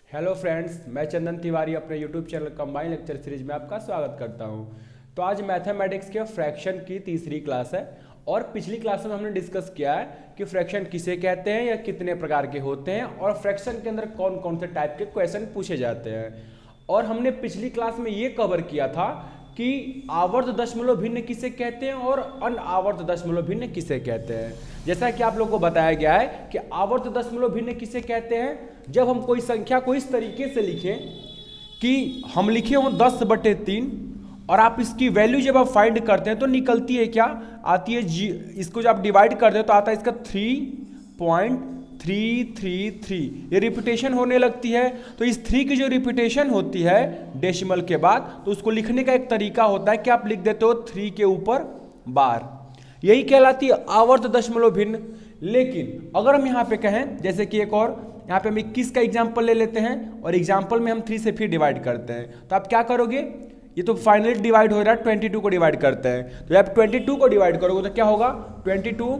Hello friends, मैं चंदन तिवारी अपने YouTube channel combine lecture series में आपका स्वागत करता हूं। तो आज मैथमेटिक्स के फ्रैक्शन की तीसरी क्लास है और पिछली क्लास में हमने डिस्कस किया है कि फ्रैक्शन किसे कहते हैं या कितने प्रकार के होते हैं और फ्रैक्शन के अंदर कौन कौन से टाइप के क्वेश्चन पूछे जाते हैं। और हमने पिछली क्लास में ये कवर किया था कि आवर्त दशमलव भिन्न किसे कहते हैं और अनआवर्त दशमलव भिन्न किसे कहते हैं। जैसा कि आप लोगों को बताया गया है कि आवर्त दशमलव भिन्न किसे कहते हैं, जब हम कोई संख्या को इस तरीके से लिखें कि हम लिखे हों 10/3 और आप इसकी वैल्यू जब आप फाइंड करते हैं तो निकलती है क्या, आती है जी। इसको जब आप डिवाइड करते हैं तो आता है इसका 3.333। ये रिपीटेशन होने लगती है। तो इस 3 की जो रिपीटेशन होती है डेसिमल के बाद, तो उसको लिखने का एक तरीका होता है कि आप लिख देते हो 3 के ऊपर बार। यही कहलाती है आवर्त दशमलव भिन्न। लेकिन अगर हम यहाँ पे कहें, जैसे कि एक और यहाँ पे हम 21 का एग्जाम्पल ले लेते हैं और एग्जाम्पल में हम 3 से फिर डिवाइड करते हैं, तो आप क्या करोगे, ये तो फाइनली डिवाइड हो रहा है, 22 को डिवाइड करते हैं। तो आप 22 को डिवाइड करोगे तो क्या होगा, 22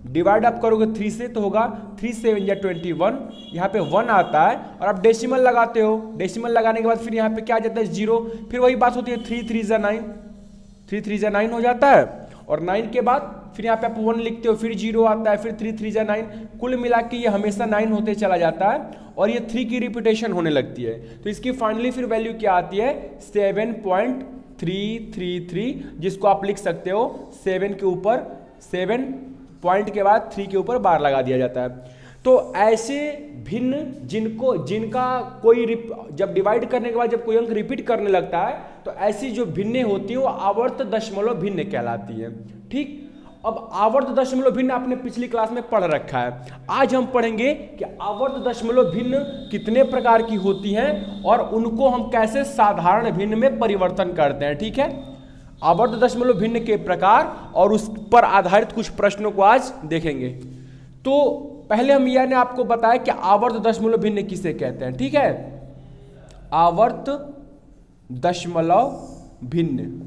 डिवाइड आप करोगे 3 से तो होगा 3 7 या 21। यहाँ पे 1 आता है और आप डेसिमल लगाते हो। डेसिमल लगाने के बाद फिर यहाँ पे क्या आ जाता है 0। फिर वही बात होती है 3 3 जा 9, 3 3 जा 9 हो जाता है। और 9 के बाद फिर यहाँ पे आप 1 लिखते हो, फिर 0 आता है, फिर 3 3 जा 9। कुल मिला के ये हमेशा 9 होते चला जाता है और ये 3 की रिपीटेशन होने लगती है। तो इसकी फाइनली फिर वैल्यू क्या आती है 7.333, जिसको आप लिख सकते हो 7 के ऊपर 7 पॉइंट के बाद 3 के ऊपर बार लगा दिया जाता है। तो ऐसे भिन्न जिनका कोई जब डिवाइड करने के बाद जब कोई अंक रिपीट करने लगता है तो ऐसी जो भिन्नें होती है वो आवर्त दशमलव भिन्न कहलाती है। ठीक, अब आवर्त दशमलव भिन्न आपने पिछली क्लास में पढ़ रखा है। आज हम पढ़ेंगे कि आवर्त दशमलव भिन्न कितने प्रकार की होती हैं और उनको हम कैसे साधारण भिन्न में परिवर्तन करते हैं। ठीक है, आवर्त दशमलव भिन्न के प्रकार और उस पर आधारित कुछ प्रश्नों को आज देखेंगे। तो पहले हम यह ने आपको बताया कि आवर्त दशमलव भिन्न किसे कहते हैं। ठीक है, आवर्त दशमलव भिन्न,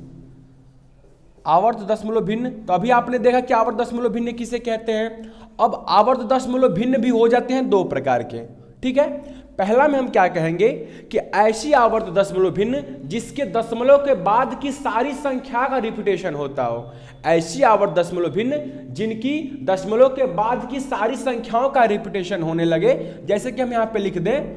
आवर्त दशमलव भिन्न। तो अभी आपने देखा कि आवर्त दशमलव भिन्न किसे कहते हैं। अब आवर्त दशमलव भिन्न भी हो जाते हैं 2 प्रकार के। ठीक है, पहला में हम क्या कहेंगे कि ऐसी आवर्त दशमलव भिन्न जिसके दशमलव के बाद की सारी संख्या का रिपीटेशन होता हो। ऐसी आवर्त दशमलव भिन्न जिनकी दशमलव के बाद की सारी संख्याओं का रिपीटेशन होने लगे। जैसे कि हम यहाँ पे लिख दें,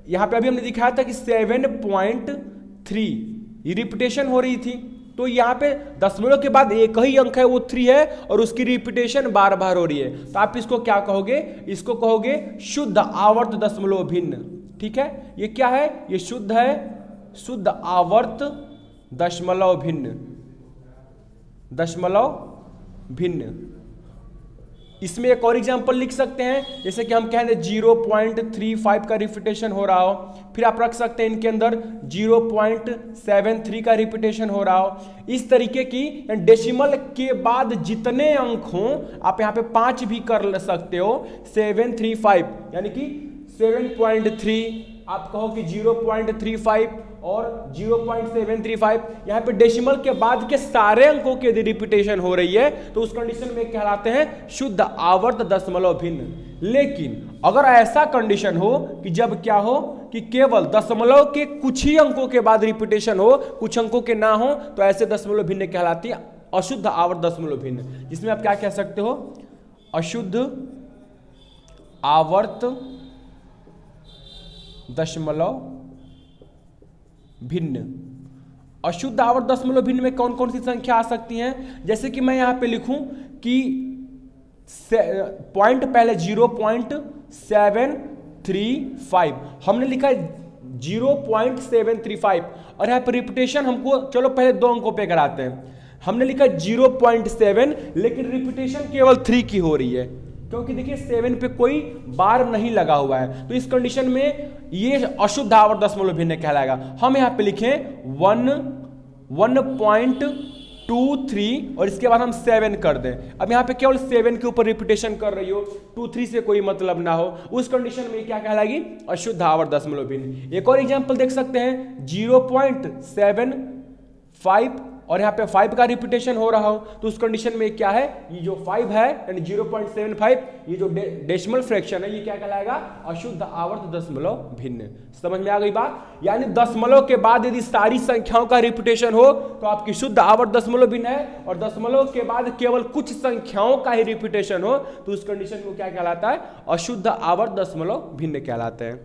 यहाँ पे अभी हमने दिखाया था कि 7.3 ये रिपीटेशन हो रही थी। तो यहाँ पे दशमलव के बाद एक ही अंक है वो 3 है और उसकी रिपीटेशन बार बार हो रही है। तो आप इसको क्या कहोगे, इसको कहोगे शुद्ध आवर्त दशमलव भिन्न। ठीक है, ये क्या है, ये शुद्ध है, शुद्ध आवर्त दशमलव भिन्न, दशमलव भिन्न। इसमें एक और एग्जांपल लिख सकते हैं, जैसे कि हम कह रहे 0.35 का रिपीटेशन हो रहा हो, फिर आप रख सकते हैं इनके अंदर 0.73 का रिपीटेशन हो रहा हो। इस तरीके की डेसिमल के बाद जितने अंक हों, आप यहाँ पे 5 भी कर सकते हो। 735 यानी कि 7.3, आप कहो कि 0.35 और 0.735। यहाँ पे डेसिमल के बाद के सारे अंकों की यदि रिपीटेशन हो रही है तो उस कंडीशन में कहलाते हैं शुद्ध आवर्त दशमलव भिन्न। लेकिन अगर ऐसा कंडीशन हो कि जब क्या हो कि केवल दशमलव के कुछ ही अंकों के बाद रिपीटेशन हो, कुछ अंकों के ना हो, तो ऐसे दशमलव भिन्न कहलाती है अशुद्ध आवर्त दशमलव भिन्न, जिसमें आप क्या कह सकते हो, अशुद्ध आवर्त दशमलव भिन्न। अशुद्ध आवर्त दशमलव भिन्न में कौन कौन सी संख्या आ सकती हैं, जैसे कि मैं यहां पे लिखूं कि पॉइंट पहले 0.735, हमने लिखा 0.735 और यहां पर रिपीटेशन हमको, चलो पहले 2 अंकों पे कराते हैं। हमने लिखा 0.7 लेकिन रिपीटेशन केवल 3 की हो रही है, क्योंकि देखिए 7 पे कोई बार नहीं लगा हुआ है। तो इस कंडीशन में ये अशुद्ध आवर्त दशमलव भिन्न कहलाएगा। हम यहाँ पे लिखें 1.23 और इसके बाद हम 7 कर दें। अब यहाँ पे केवल 7 के ऊपर रिपीटेशन कर रही हो, 2 3 से कोई मतलब ना हो, उस कंडीशन में क्या कहलाएगी, अशुद्ध आवर्त दशमलव भिन्न। एक और एग्जांपल देख सकते हैं 0.75 और यहाँ पे 5 का रिपीटेशन हो रहा हो, तो उस कंडीशन में क्या है, ये जो 5 है यानी 0.75, ये जो डेसिमल फ्रैक्शन है ये क्या कहलाएगा, अशुद्ध आवर्त दशमलव भिन्न। समझ में आ गई बात? यानी दशमलव के बाद यदि सारी संख्याओं का रिपीटेशन हो तो आपकी शुद्ध आवर्त दशमलव भिन्न है, और दशमलव के बाद केवल कुछ संख्याओं का ही रिपीटेशन हो तो उस कंडीशन को क्या कहलाता है, अशुद्ध आवर्त दशमलव भिन्न कहलाते हैं।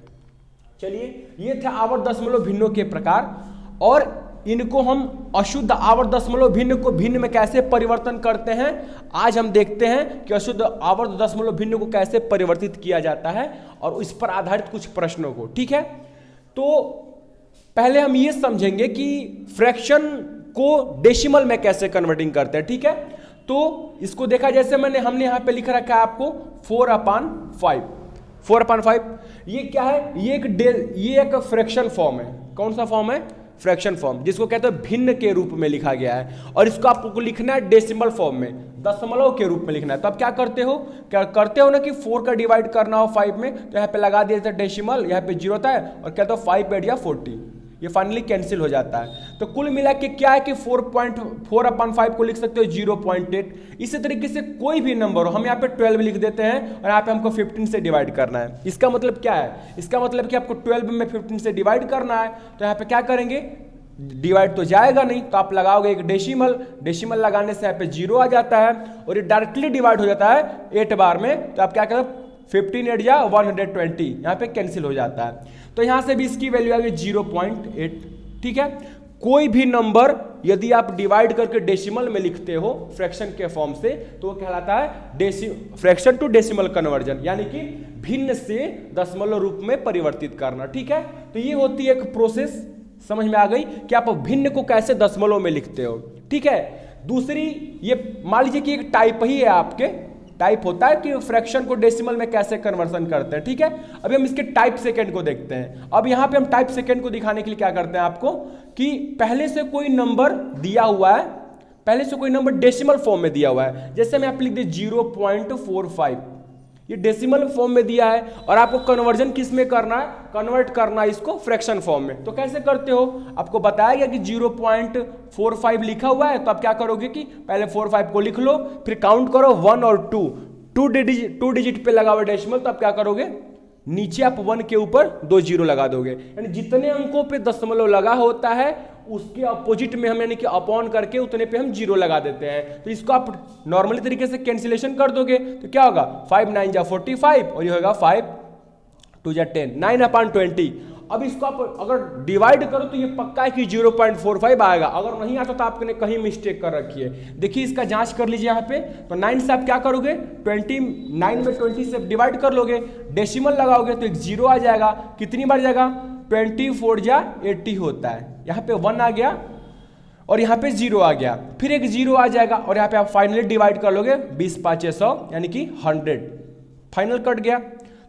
चलिए, ये थे आवर्त दशमलव भिन्नों के प्रकार, और इनको हम अशुद्ध आवर्त दशमलव भिन्न को भिन्न में कैसे परिवर्तन करते हैं, आज हम देखते हैं कि अशुद्ध आवर्त दशमलव भिन्न को कैसे परिवर्तित किया जाता है और इस पर आधारित कुछ प्रश्नों को। ठीक है, तो पहले हम ये समझेंगे कि फ्रैक्शन को डेसिमल में कैसे कन्वर्टिंग करते हैं। ठीक है, तो इसको देखा, जैसे हमने यहाँ पे लिख रखा है आपको 4/5। 4/5 ये क्या है, ये एक फ्रैक्शन फॉर्म है। कौन सा फॉर्म है, फ्रैक्शन फॉर्म, जिसको कहते हैं भिन्न के रूप में लिखा गया है, और इसको आपको लिखना है डेसिमल फॉर्म में, दशमलव के रूप में लिखना है। तो आप क्या करते हो ना कि 4 का डिवाइड करना हो 5 में, तो यहाँ पे लगा दिया था डेसिमल, यहाँ पे 0 होता है, और कहते हो 5 8 या 40, ये फाइनली कैंसिल हो जाता है। तो कुल मिला के क्या है कि 4/5 को लिख सकते हो 0.8। इसी तरीके से कोई भी नंबर हो, हम यहाँ पे 12 लिख देते हैं और यहाँ पे हमको 15 से डिवाइड करना है। इसका मतलब क्या है, इसका मतलब कि आपको 12 में 15 से डिवाइड करना है, तो यहाँ पे क्या करेंगे, डिवाइड तो जाएगा नहीं, तो आप लगाओगे एक डेसिमल लगाने से यहाँ पे 0 आ जाता है, और ये डायरेक्टली डिवाइड हो जाता है 8 बार में, तो आप क्या करें 15 8 या 120, यहाँ पे कैंसिल हो जाता है। तो यहाँ से भी इसकी वैल्यू आ गई 0.8। ठीक है, कोई भी नंबर यदि आप डिवाइड करके डेसिमल में लिखते हो फ्रैक्शन के फॉर्म से, तो वो कहलाता है फ्रैक्शन टू डेसिमल कन्वर्जन, यानी कि भिन्न से दशमलव रूप में परिवर्तित करना। ठीक है, तो ये होती है एक प्रोसेस, समझ में आ गई कि आप भिन्न को कैसे दशमलव में लिखते हो। ठीक है, दूसरी, ये मान लीजिए कि एक टाइप ही है, आपके टाइप होता है कि फ्रैक्शन को डेसिमल में कैसे कन्वर्सन करते हैं। ठीक है, अभी हम इसके टाइप सेकंड को देखते हैं। अब यहाँ पे हम टाइप सेकंड को दिखाने के लिए क्या करते हैं आपको, कि पहले से कोई नंबर दिया हुआ है, पहले से कोई नंबर डेसिमल फॉर्म में दिया हुआ है, जैसे मैं आप लिख दे 0.45, ये डेसिमल फॉर्म में दिया है, और आपको कन्वर्जन किस में करना है, कन्वर्ट करना है इसको फ्रैक्शन फॉर्म में। तो कैसे करते हो, आपको बताया गया कि 0.45 लिखा हुआ है, तो आप क्या करोगे कि पहले 45 को लिख लो, फिर काउंट करो 1 और 2 डिजिट पे लगा हुआ डेसिमल, तो आप क्या करोगे, नीचे आप 1 के ऊपर 2 0 लगा दोगे, यानी जितने अंकों पे दशमलव लगा होता है उसके अपोजिट में हम यानी कि अपॉन करके उतने पे हम 0 लगा देते हैं। तो इसको आप नॉर्मली तरीके से कैंसिलेशन कर दोगे, तो क्या होगा 5 9 जा 45, और ये होगा 5 2 जा 10, 9/20। अब इसको आप अगर डिवाइड करो तो ये पक्का है कि 0.45 आएगा, अगर नहीं आता तो आपने कहीं मिस्टेक कर रखी है। देखिए इसका जांच कर लीजिए यहाँ पे, तो 9 से आप क्या करोगे, 9 में 20 से डिवाइड कर लोगे, डेसिमल लगाओगे तो एक 0 आ जाएगा। कितनी बार जाएगा, 24 जा 80 होता है, यहाँ पे 1 आ गया और यहाँ पे 0 आ गया, फिर एक 0 आ जाएगा, और यहाँ पे आप फाइनली डिवाइड कर लोगे 20 5 100 यानी कि 100, फाइनल कट गया।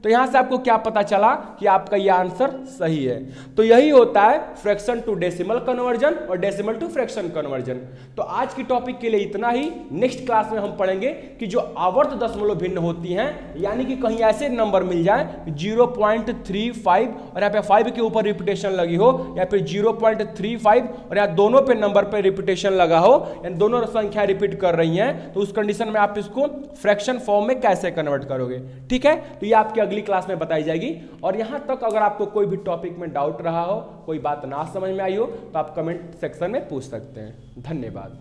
तो यहां से आपको क्या पता चला कि आपका यह आंसर सही है। तो यही होता है फ्रैक्शन टू डेसिमल कन्वर्जन और डेसिमल टू फ्रैक्शन कन्वर्जन। तो आज की टॉपिक के लिए इतना ही। नेक्स्ट क्लास में हम पढ़ेंगे कि जो आवर्त दशमलव भिन्न होती हैं, यानी कि कहीं ऐसे नंबर मिल जाए 0.35 और यहाँ पे 5 के ऊपर रिपीटेशन लगी हो, या फिर 0.35 और यहाँ दोनों पे नंबर पे रिपीटेशन लगा हो, यानी दोनों संख्या रिपीट कर रही हैं, तो उस कंडीशन में आप इसको फ्रैक्शन फॉर्म में कैसे कन्वर्ट करोगे। ठीक है, तो ये आपकी अगली क्लास में बताई जाएगी। और यहां तक अगर आपको कोई भी टॉपिक में डाउट रहा हो, कोई बात ना समझ में आई हो, तो आप कमेंट सेक्शन में पूछ सकते हैं। धन्यवाद।